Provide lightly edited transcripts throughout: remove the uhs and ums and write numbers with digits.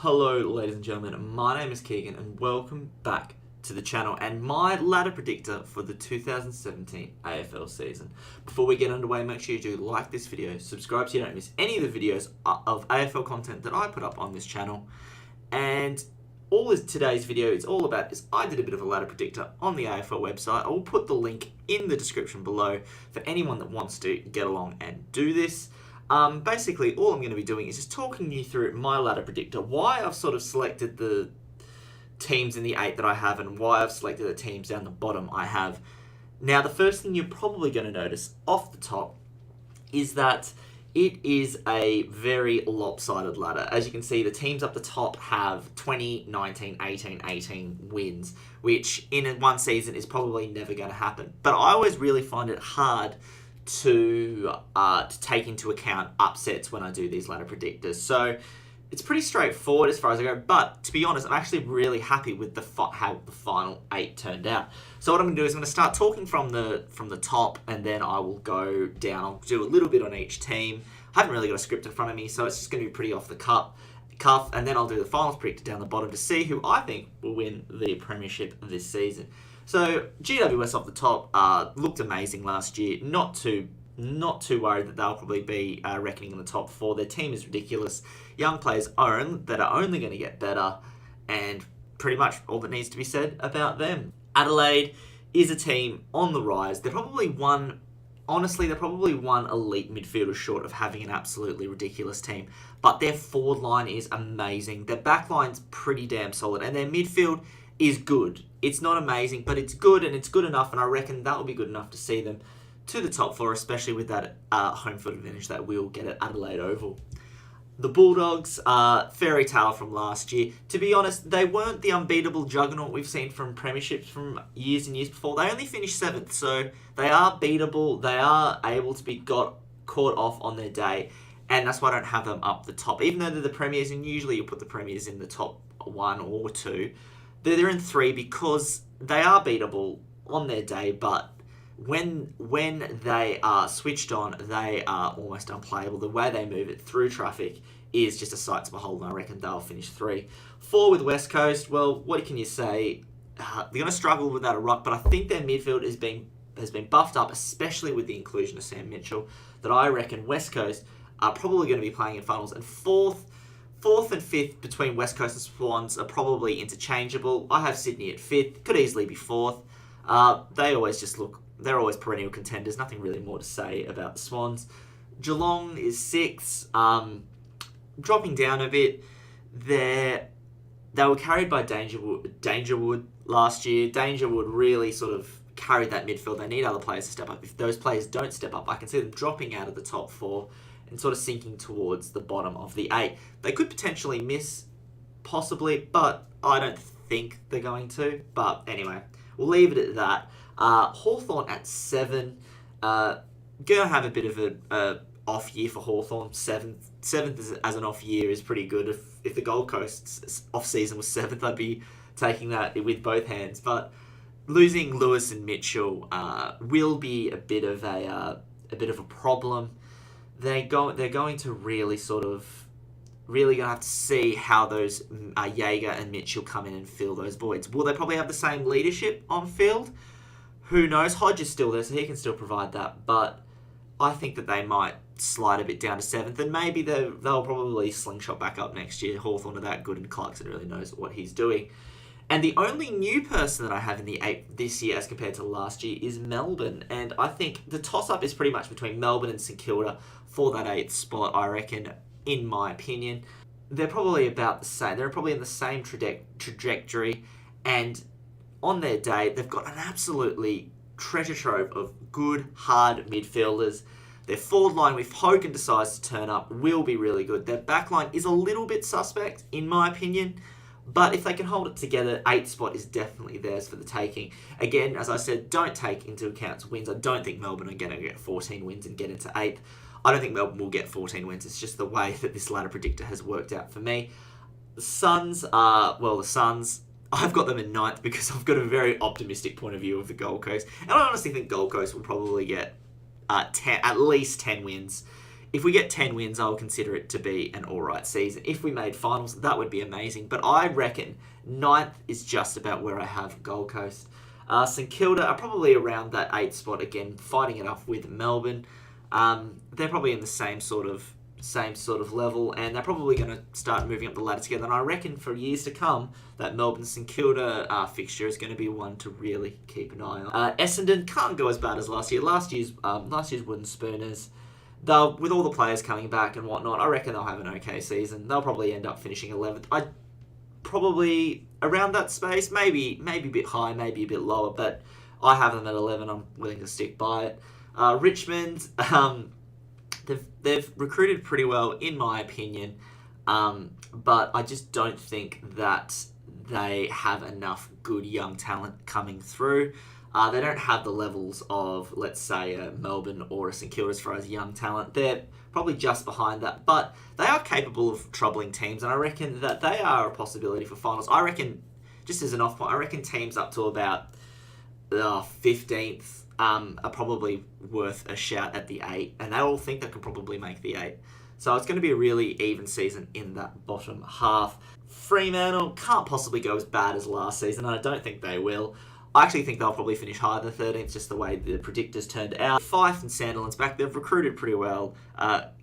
Hello ladies and gentlemen, my name is Keegan and welcome back to the channel and my ladder predictor for the 2017 AFL season. Before we get underway, make sure you do like this video, subscribe so you don't miss any of the videos of AFL content that I put up on this channel. And today's video is all about is I did a bit of a ladder predictor on the AFL website. I will put the link in the description below for anyone that wants to get along and do this. Basically, all I'm going to be doing is just talking you through my ladder predictor, why I've sort of selected the teams in the 8 that I have and why I've selected the teams down the bottom I have. Now, the first thing you're probably going to notice off the top is that it is a very lopsided ladder. As you can see, the teams up the top have 20, 19, 18, 18 wins, which in one season is probably never going to happen. But I always really find it hard to take into account upsets when I do these ladder predictors. So it's pretty straightforward as far as I go, but to be honest, I'm actually really happy with how the final 8 turned out. So what I'm going to do is I'm going to start talking from the top, and then I will go down. I'll do a little bit on each team. I haven't really got a script in front of me, so it's just going to be pretty off the cuff, and then I'll do the finals predictor down the bottom to see who I think will win the premiership this season. So GWS off the top looked amazing last year. Not too worried that they'll probably be reckoning in the top 4. Their team is ridiculous. Young players that are only going to get better, and pretty much all that needs to be said about them. Adelaide is a team on the rise. They're probably one elite midfielder short of having an absolutely ridiculous team. But their forward line is amazing. Their back line's pretty damn solid, and their midfield is good. It's not amazing, but it's good, and it's good enough, and I reckon that will be good enough to see them to the top 4, especially with that home field advantage that we'll get at Adelaide Oval. The Bulldogs, fairy tale from last year. To be honest, they weren't the unbeatable juggernaut we've seen from premierships from years and years before. They only finished 7th, so they are beatable. They are able to be caught off on their day, and that's why I don't have them up the top. Even though they're the premiers, and usually you put the premiers in the top 1 or 2, they're in 3 because they are beatable on their day, but when they are switched on, they are almost unplayable. The way they move it through traffic is just a sight to behold, and I reckon they'll finish 3. 4 with West Coast, well, what can you say? They're going to struggle without a ruck, but I think their midfield has been buffed up, especially with the inclusion of Sam Mitchell, that I reckon West Coast are probably going to be playing in finals. And fourth and 5th between West Coast and Swans are probably interchangeable. I have Sydney at 5th, could easily be 4th. They're always perennial contenders. Nothing really more to say about the Swans. Geelong is 6th. Dropping down a bit. They were carried by Dangerwood last year. Dangerwood really sort of carried that midfield. They need other players to step up. If those players don't step up, I can see them dropping out of the top 4 and sort of sinking towards the bottom of the 8. They could potentially miss, possibly, but I don't think they're going to. But anyway, we'll leave it at that. Hawthorn at 7. Gonna have a bit of a off year for Hawthorn. 7th as an off year is pretty good. If the Gold Coast's off season was 7th, I'd be taking that with both hands. But losing Lewis and Mitchell will be a bit of a problem. They're going to really going to have to see how those Jaeger and Mitchell come in and fill those voids. Will they probably have the same leadership on field? Who knows? Hodge is still there, so he can still provide that. But I think that they might slide a bit down to 7th, and maybe they'll probably slingshot back up next year. Hawthorn are that good, and Clarkson really knows what he's doing. And the only new person that I have in the 8 this year as compared to last year is Melbourne. And I think the toss-up is pretty much between Melbourne and St Kilda for that 8th spot, I reckon, in my opinion. They're probably about the same. They're probably in the same trajectory. And on their day, they've got an absolutely treasure trove of good, hard midfielders. Their forward line, if Hogan decides to turn up, will be really good. Their back line is a little bit suspect, in my opinion. But if they can hold it together, 8th spot is definitely theirs for the taking. Again, as I said, don't take into account wins. I don't think Melbourne are going to get 14 wins and get into 8th. I don't think Melbourne will get 14 wins. It's just the way that this ladder predictor has worked out for me. The Suns, I've got them in 9th because I've got a very optimistic point of view of the Gold Coast. And I honestly think Gold Coast will probably get at least 10 wins If we get 10 wins, I'll consider it to be an alright season. If we made finals, that would be amazing. But I reckon ninth is just about where I have Gold Coast. St Kilda are probably around that 8th spot again, fighting it off with Melbourne. They're probably in the same sort of level, and they're probably going to start moving up the ladder together. And I reckon for years to come, that Melbourne St Kilda fixture is going to be one to really keep an eye on. Essendon can't go as bad as last year. Last year's Wooden Spooners. They'll, with all the players coming back and whatnot, I reckon they'll have an okay season. They'll probably end up finishing 11th. I probably around that space, maybe a bit high, maybe a bit lower, but I have them at 11. I'm willing to stick by it. Richmond, they've recruited pretty well, in my opinion, but I just don't think that they have enough good young talent coming through. They don't have the levels of, let's say, a Melbourne or a St Kilda as far as young talent. They're probably just behind that, but they are capable of troubling teams, and I reckon that they are a possibility for finals. I reckon, just as an off point, I reckon teams up to about 15th are probably worth a shout at the 8, and they all think they can probably make the 8. So it's going to be a really even season in that bottom half. Fremantle can't possibly go as bad as last season, and I don't think they will. I actually think they'll probably finish higher than 13th, just the way the predictors turned out. Fife and Sandilands back, they've recruited pretty well.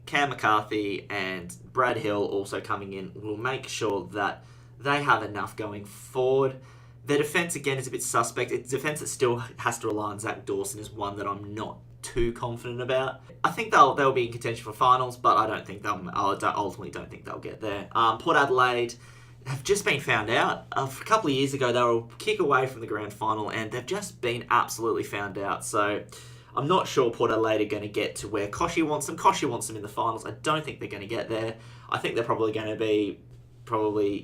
Cam McCarthy and Brad Hill also coming in will make sure that they have enough going forward. Their defence, again, is a bit suspect. It's defence that still has to rely on Zach Dawson is one that I'm not too confident about. I think they'll be in contention for finals, but I ultimately don't think they'll get there. Port Adelaide have just been found out. A couple of years ago, they were a kick away from the grand final, and they've just been absolutely found out. So I'm not sure Port Adelaide are going to get to where Koshi wants them. Koshi wants them in the finals. I don't think they're going to get there. I think they're probably going to be,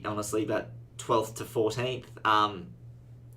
honestly, about 12th to 14th,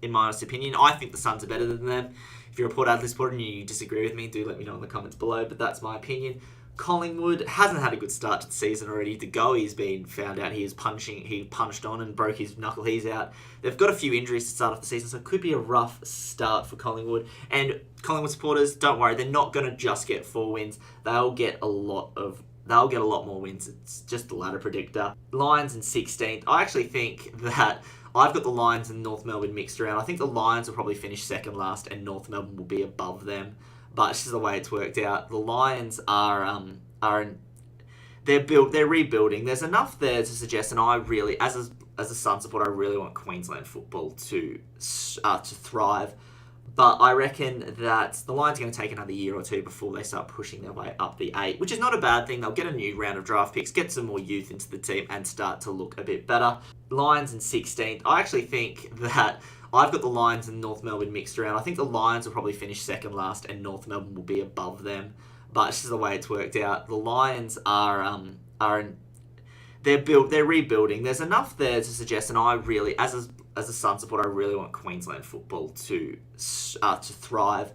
in my honest opinion. I think the Suns are better than them. If you're a Port Adelaide supporter and you disagree with me, do let me know in the comments below, but that's my opinion. Collingwood hasn't had a good start to the season already. De Goey's been found out. He punched on and broke his knuckle. He's out. They've got a few injuries to start off the season, so it could be a rough start for Collingwood. And Collingwood supporters, don't worry, they're not going to just get 4 wins. They'll get a lot more wins. It's just the ladder predictor. Lions in 16th. I actually think that I've got the Lions and North Melbourne mixed around. I think the Lions will probably finish second last, and North Melbourne will be above them. But it's just the way it's worked out. The Lions they're rebuilding. There's enough there to suggest, and I really, as a Sun supporter, I really want Queensland football to thrive. But I reckon that the Lions are going to take another year or two before they start pushing their way up the 8, which is not a bad thing. They'll get a new round of draft picks, get some more youth into the team, and start to look a bit better. Lions in 16th. I actually think that I've got the Lions and North Melbourne mixed around. I think the Lions will probably finish second last, and North Melbourne will be above them. But it's just the way it's worked out. The Lions they're rebuilding. There's enough there to suggest, and I really, as a Sun supporter, I really want Queensland football to thrive.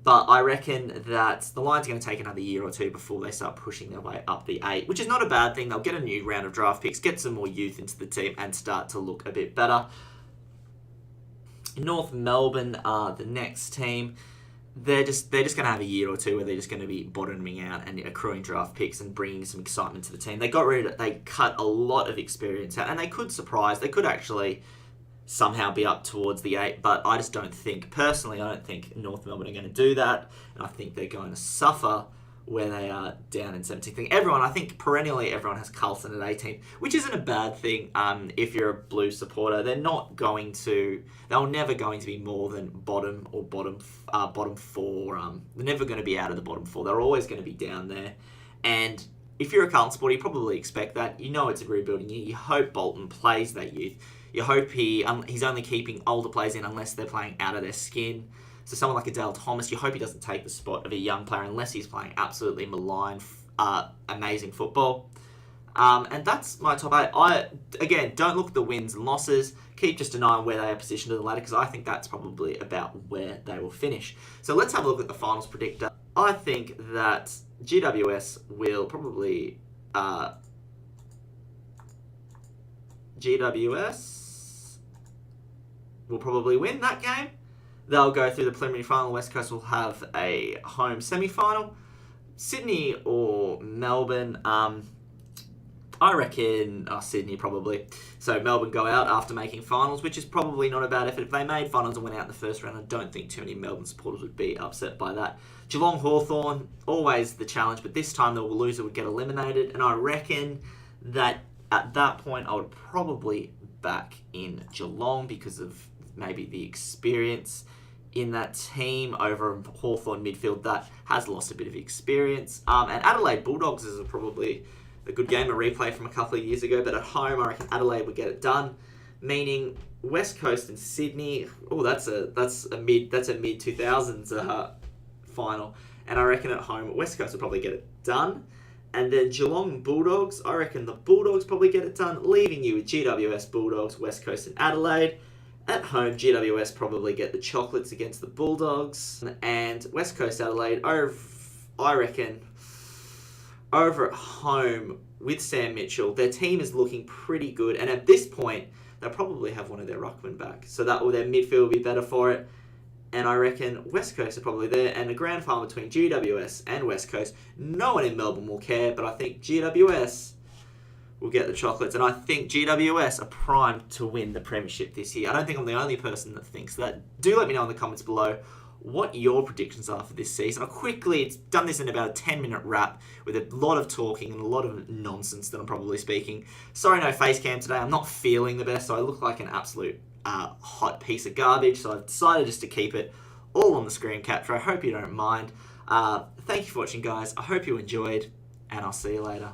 But I reckon that the Lions are going to take another year or two before they start pushing their way up the 8, which is not a bad thing. They'll get a new round of draft picks, get some more youth into the team, and start to look a bit better. North Melbourne are the next team. They're just going to have a year or two where they're just going to be bottoming out and accruing draft picks and bringing some excitement to the team. They cut a lot of experience out, and they could surprise. They could actually somehow be up towards the 8, but I just don't think, personally, I don't think North Melbourne are going to do that, and I think they're going to suffer where they are down in 17th. I think perennially everyone has Carlton at 18th, which isn't a bad thing if you're a Blue supporter. They're never going to be more than bottom 4. They're never going to be out of the bottom 4. They're always going to be down there. And if you're a Carlton supporter, you probably expect that. You know it's a rebuilding year. You hope Bolton plays that youth. You hope he's only keeping older players in unless they're playing out of their skin. So someone like a Dale Thomas, you hope he doesn't take the spot of a young player unless he's playing absolutely malign, amazing football. And that's my top 8. Again, don't look at the wins and losses. Keep just an eye on where they are positioned in the ladder, because I think that's probably about where they will finish. So let's have a look at the finals predictor. I think that GWS will probably... win that game. They'll go through the preliminary final. West Coast will have a home semi-final. Sydney or Melbourne. I reckon Sydney probably. So Melbourne go out after making finals, which is probably not a bad effort. If they made finals and went out in the first round, I don't think too many Melbourne supporters would be upset by that. Geelong Hawthorn, always the challenge, but this time the loser would get eliminated. And I reckon that at that point I would probably back in Geelong because of maybe the experience in that team over Hawthorn midfield that has lost a bit of experience. And Adelaide Bulldogs is probably a good game, a replay from a couple of years ago, but at home I reckon Adelaide would get it done, meaning West Coast and Sydney. Oh, that's a mid 2000s final, and I reckon at home West Coast will probably get it done. And then Geelong Bulldogs, I reckon the Bulldogs probably get it done, leaving you with GWS Bulldogs, West Coast and Adelaide. At home, GWS probably get the chocolates against the Bulldogs, and West Coast Adelaide, I reckon over at home with Sam Mitchell, their team is looking pretty good, and at this point, they'll probably have one of their ruckmen back, so that will their midfield will be better for it. And I reckon West Coast are probably there, and a grand final between GWS and West Coast. No one in Melbourne will care, but I think GWS will get the chocolates, and I think GWS are primed to win the premiership this year. I don't think I'm the only person that thinks that. Do let me know in the comments below what your predictions are for this season. I'll quickly, it's done this in about a 10-minute wrap with a lot of talking and a lot of nonsense that I'm probably speaking. Sorry, no face cam today. I'm not feeling the best, so I look like an absolute hot piece of garbage, so I've decided just to keep it all on the screen capture. I hope you don't mind. Thank you for watching, guys. I hope you enjoyed, and I'll see you later.